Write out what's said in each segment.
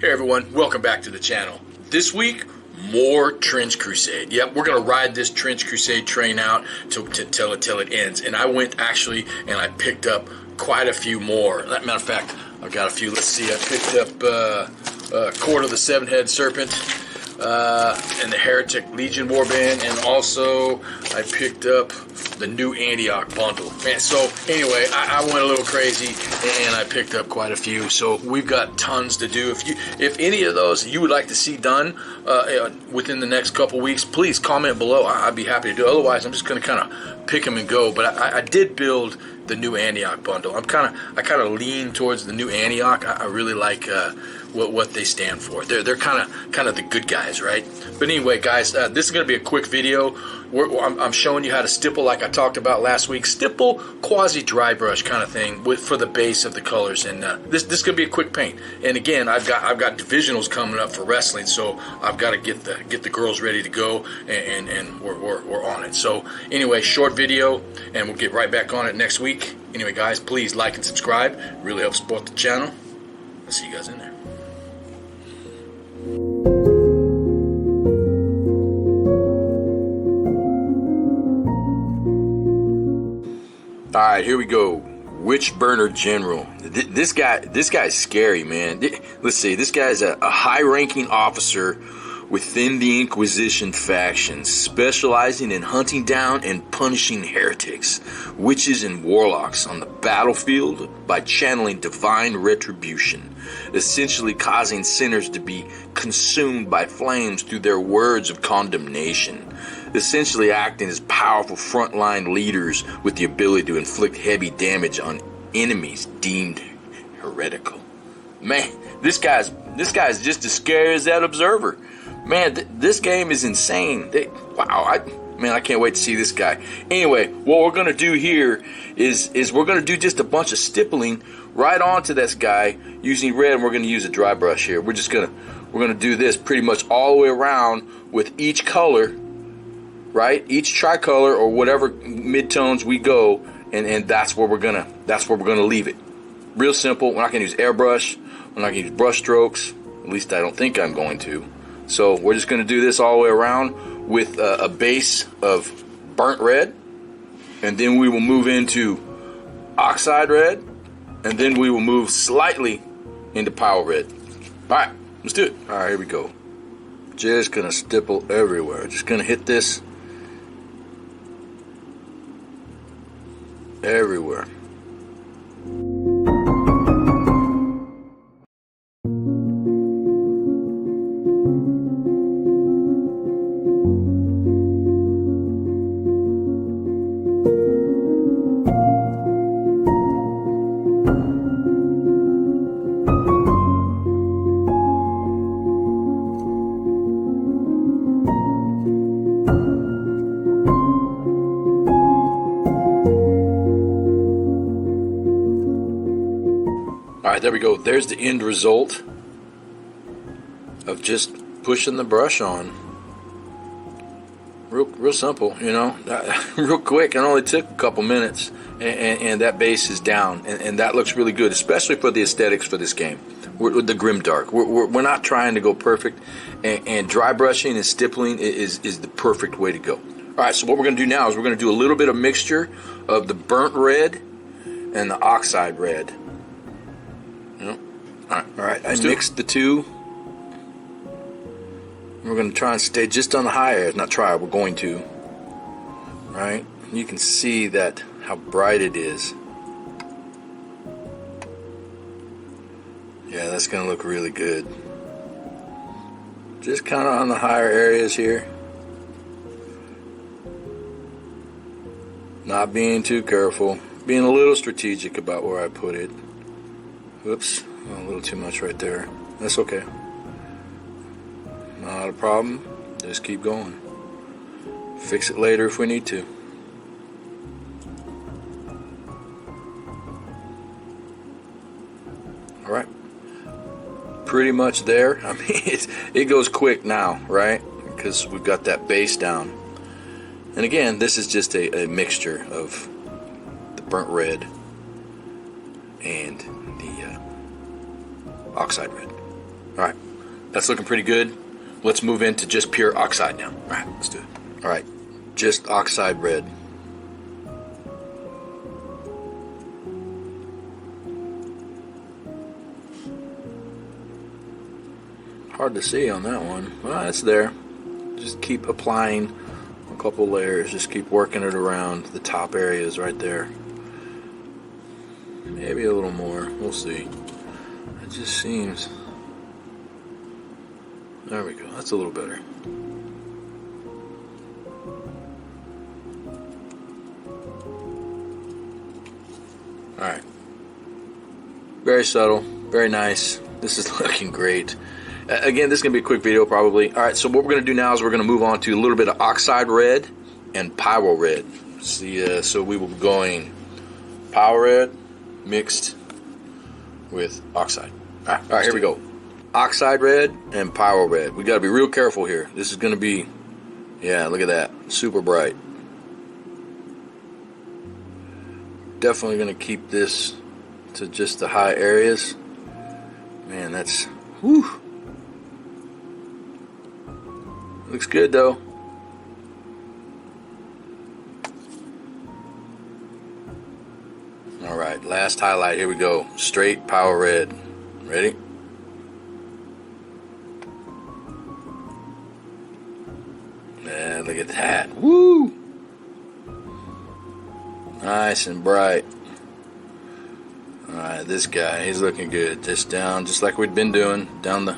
Hey everyone, welcome back to the channel. This week, more Trench Crusade. Yep, we're gonna ride this Trench Crusade train out till it ends. And I went actually and I picked up quite a few more. As a matter of fact, I've got a few. Let's see, I picked up Court of the Seven-Head Serpent and the Heretic Legion Warband, and also I picked up the new Antioch bundle. Man, so anyway, I went a little crazy and I picked up quite a few. So we've got tons to do. If any of those you would like to see done within the next couple weeks, please comment below. I'd be happy to do it. Otherwise, I'm just going to kind of pick them and go. But I did build the new Antioch bundle. I kind of lean towards the new Antioch. I really like what they stand for. They're kind of the good guys, right? But anyway, guys, this is going to be a quick video. I'm showing you how to stipple, like I talked about last week. Stipple, quasi dry brush kind of thing for the base of the colors, and this is going to be a quick paint. And again, I've got divisionals coming up for wrestling, so I've got to get the girls ready to go, and we're on it. So anyway, short video, and we'll get right back on it next week. Anyway, guys, please like and subscribe. It really helps support the channel. I'll see you guys in there. All right, here we go. Witchhunter General. This guy's scary, man. Let's see. This guy's a high-ranking officer within the Inquisition faction, specializing in hunting down and punishing heretics, witches, and warlocks on the battlefield by channeling divine retribution, essentially causing sinners to be consumed by flames through their words of condemnation, essentially acting as powerful frontline leaders with the ability to inflict heavy damage on enemies deemed heretical. Man, this guy's just as scary as that observer. Man, this game is insane. Wow, I can't wait to see this guy. Anyway, what we're gonna do here is we're gonna do just a bunch of stippling right onto this guy using red, and we're gonna use a dry brush here. We're gonna do this pretty much all the way around with each color, right? Each tricolor or whatever midtones we go, and that's where we're gonna leave it. Real simple. We're not gonna use airbrush. We're not gonna use brush strokes. At least I don't think I'm going to. So we're just going to do this all the way around with a base of burnt red, and then we will move into oxide red, and then we will move slightly into power red. All right, let's do it. All right, here we go. Just going to stipple everywhere. Just going to hit this everywhere. Alright, there we go. There's the end result of just pushing the brush on. Real simple, you know, real quick. It only took a couple minutes, and that base is down, and that looks really good, especially for the aesthetics for this game. With the grimdark, we're not trying to go perfect, and dry brushing and stippling is the perfect way to go. Alright, so what we're going to do now is we're going to do a little bit of mixture of the burnt red and the oxide red. All right. I mixed the two. We're going to try and stay just on the high areas. Not try, we're going to. All right. You can see that how bright it is. Yeah, that's going to look really good. Just kind of on the higher areas here. Not being too careful. Being a little strategic about where I put it. Oops. A little too much right there. That's okay. Not a problem. Just keep going. Fix it later if we need to. Alright. Pretty much there. I mean, it goes quick now, right? Because we've got that base down. And again, this is just a mixture of the burnt red and the oxide red. Alright, that's looking pretty good. Let's move into just pure oxide now. Alright, let's do it. Alright, just oxide red. Hard to see on that one. Well, it's there. Just keep applying a couple layers. Just keep working it around the top areas right there. Maybe a little more. We'll see. It just seems... There we go. That's a little better. Alright. Very subtle. Very nice. This is looking great. Again, this is going to be a quick video probably. Alright, so what we're going to do now is we're going to move on to a little bit of oxide red and pyro red. See, so we will be going pyro red mixed with oxide. Alright, here we go. Oxide red and pyro red. We got to be real careful here. This is going to be, yeah, look at that. Super bright. Definitely going to keep this to just the high areas. Man, that's, whew. Looks good though. Alright, last highlight. Here we go. Straight power red. Ready? Yeah, look at that. Woo! Nice and bright. Alright, this guy, he's looking good. Just down, just like we'd been doing, down the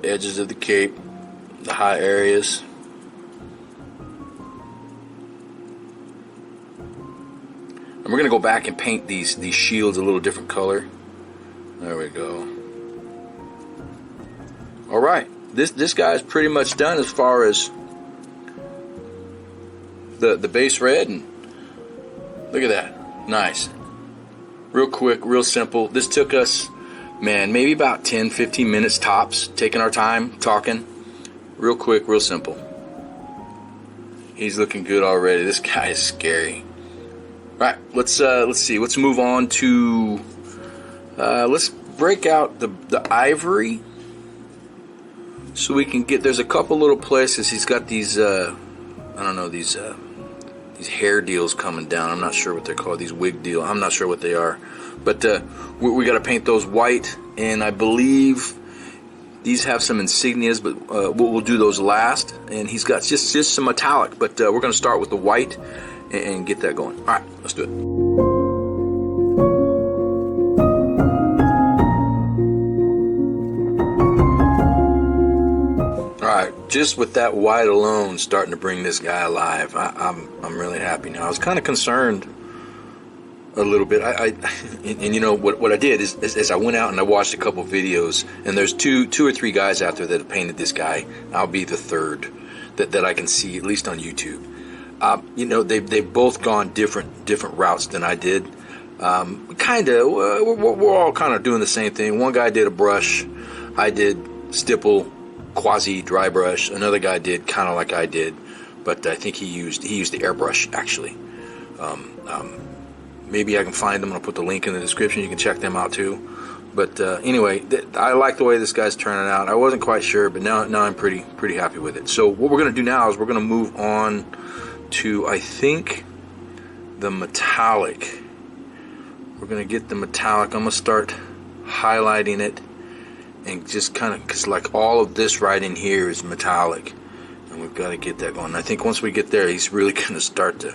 edges of the cape. The high areas. And we're going to go back and paint these shields a little different color. There we go. Alright, this guy's pretty much done as far as the base red, and look at that. Nice. Real quick, real simple. This took us, man, maybe about 10-15 minutes tops, taking our time, talking. Real quick, real simple. He's looking good already. This guy is scary. Right, let's see. Let's move on to let's break out the ivory so we can get. There's a couple little places he's got these I don't know, these hair deals coming down. I'm not sure what they're called. These wig deals. I'm not sure what they are. But we got to paint those white, and I believe these have some insignias, but we'll do those last. And he's got just some metallic, but we're going to start with the white and get that going. All right, let's do it. All right, just with that white alone, starting to bring this guy alive. I'm really happy now. I was kind of concerned a little bit. And you know what I did is I went out and I watched a couple videos, and there's two or three guys out there that have painted this guy. I'll be the third that I can see, at least on YouTube. You know, they've both gone different routes than I did. Kind of, we're all kind of doing the same thing. One guy did a brush, I did stipple, quasi dry brush. Another guy did kind of like I did, but I think he used the airbrush actually. Maybe I can find them. I'll put the link in the description. You can check them out too. But anyway, I like the way this guy's turning out. I wasn't quite sure, but now I'm pretty happy with it. So what we're going to do now is we're going to move on to, I think, the metallic. We're going to get the metallic. I'm going to start highlighting it, and just kind of, because like all of this right in here is metallic, and we've got to get that going. I think once we get there, he's really going to start to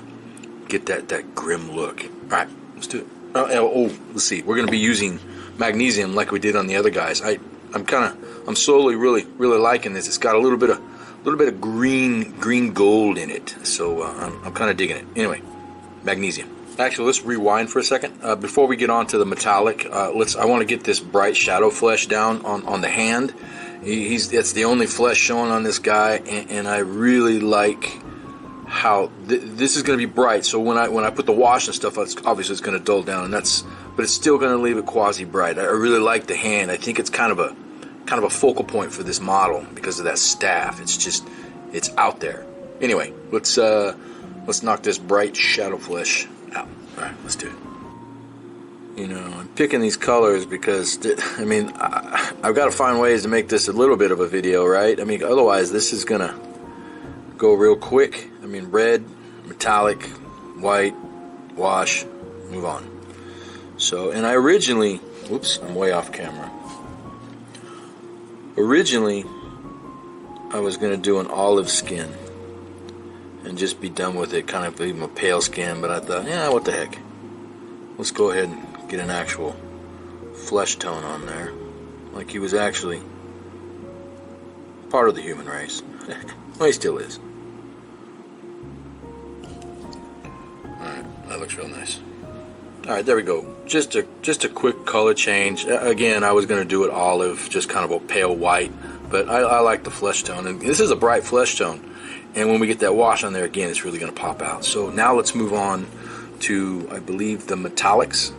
get that grim look. All right, let's do it. Let's see. We're going to be using magnesium like we did on the other guys. I'm slowly really liking this. It's got a little bit of green gold in it, so I'm kind of digging it. Anyway, magnesium. Actually, let's rewind for a second. Before we get on to the metallic, I want to get this bright shadow flesh down on the hand. It's the only flesh showing on this guy, and I really like how this is going to be bright. So when I put the wash and stuff, obviously it's going to dull down, but it's still going to leave it quasi bright. I really like the hand. I think it's kind of a focal point for this model because of that staff. It's out there. Anyway, let's knock this bright shadow flesh out. All right, let's do it. You know, I'm picking these colors because, I mean, I've got to find ways to make this a little bit of a video, right? I mean, otherwise this is gonna go real quick. I mean, red, metallic, white, wash, move on. So, and I originally, whoops, I'm way off camera. Originally, I was gonna do an olive skin and just be done with it, kind of leave him a pale skin, but I thought, yeah, what the heck? Let's go ahead and get an actual flesh tone on there. Like he was actually part of the human race. Well, he still is. Alright, that looks real nice. Alright, there we go. Just a quick color change. Again, I was going to do it olive, just kind of a pale white, but I like the flesh tone. And this is a bright flesh tone. And when we get that wash on there again, it's really going to pop out. So now let's move on to, I believe, the metallics.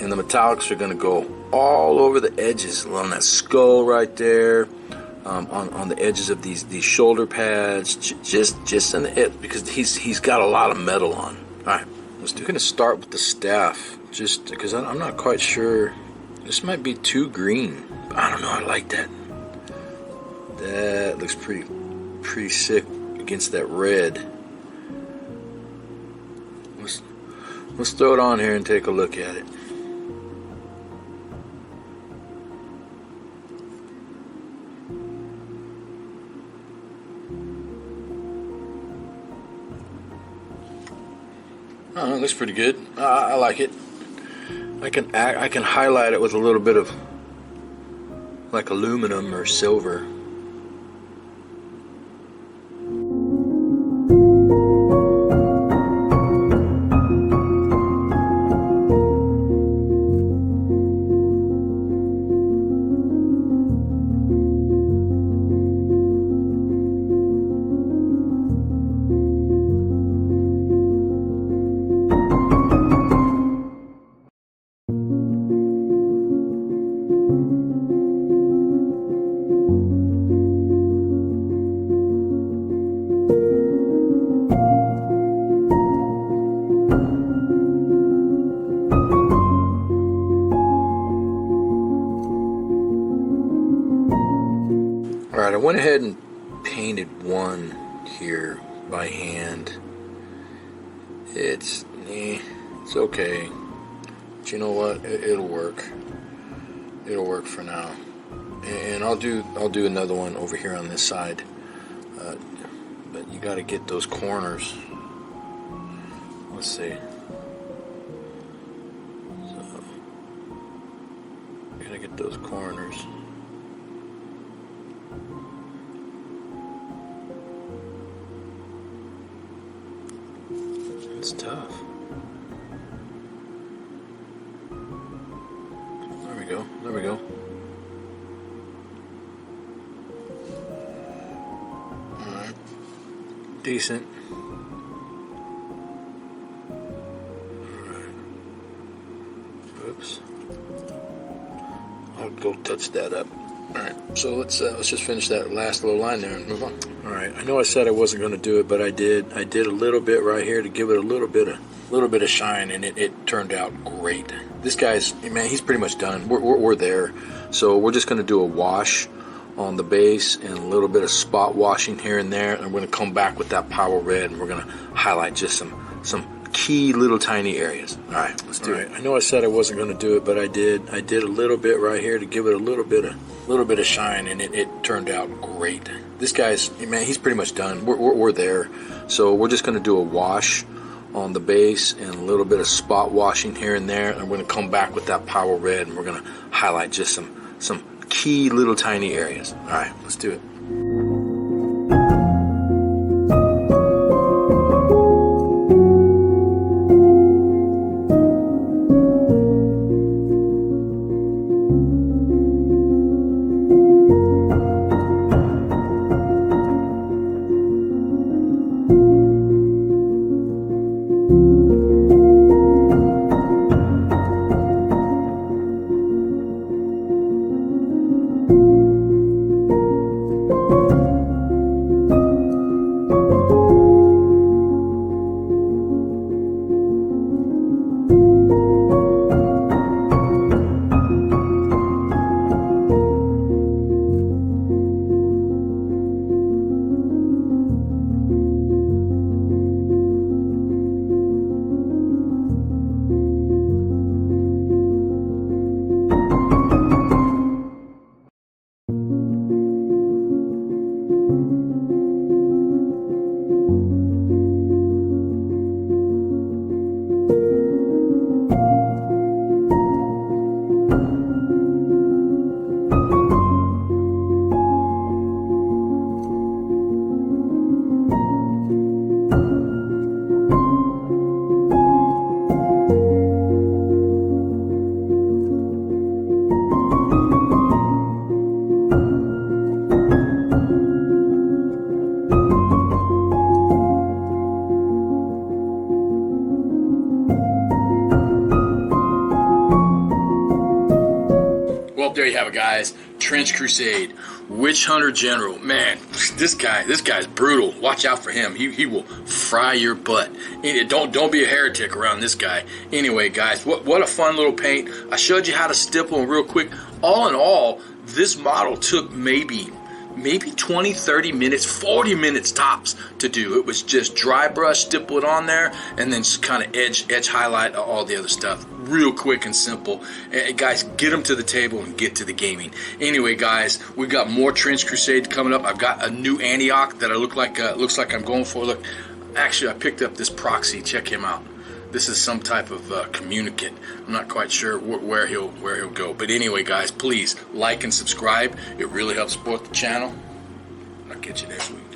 And the metallics are going to go all over the edges, along that skull right there, on the edges of these shoulder pads, just on the edge, because he's got a lot of metal on. All right, let's do. I'm going to start with the staff, just because I'm not quite sure. This might be too green. I don't know. I like that. That looks pretty sick against that red. Let's throw it on here and take a look at it. Oh, it looks pretty good. I like it. I can highlight it with a little bit of like aluminum or silver. Alright, I went ahead and painted one here by hand. It's okay. But you know what? It'll work. It'll work for now. And I'll do another one over here on this side. But you got to get those corners. Let's see. So, gotta get those corners. It's tough. There we go. There we go. Alright. Decent. Alright. Oops. I'll go touch that up. Alright, so let's just finish that last little line there and move on. Alright, I know I said I wasn't going to do it, but I did. I did a little bit right here to give it a little bit of shine, and it turned out great. This guy's, man, he's pretty much done. We're there. So we're just going to do a wash on the base and a little bit of spot washing here and there, and we're going to come back with that power red, and we're going to highlight just some key little tiny areas. Alright, let's do it. I know I said I wasn't going to do it, but I did. I did a little bit right here to give it a little bit of shine, and it turned out great. This guy's, man, he's pretty much done. We're there. So we're just going to do a wash on the base and a little bit of spot washing here and there, and we're going to come back with that power red, and we're going to highlight just some key little tiny areas. Alright, let's do it. Well, there you have it, guys. Trench Crusade, Witchhunter General. Man, this guy's brutal. Watch out for him. He will fry your butt. Don't be a heretic around this guy. Anyway, guys, what a fun little paint. I showed you how to stipple real quick. All in all, this model took maybe 20, 30 minutes, 40 minutes tops to do. It was just dry brush, stipple it on there, and then just kind of edge highlight all the other stuff. Real quick and simple. Guys, get them to the table and get to the gaming. Anyway, guys, we've got more Trench Crusade coming up. I've got a new Antioch that looks like I'm going for. Look, actually, I picked up this proxy. Check him out. This is some type of communicant. I'm not quite sure where he'll go. But anyway, guys, please like and subscribe. It really helps support the channel. I'll catch you next week.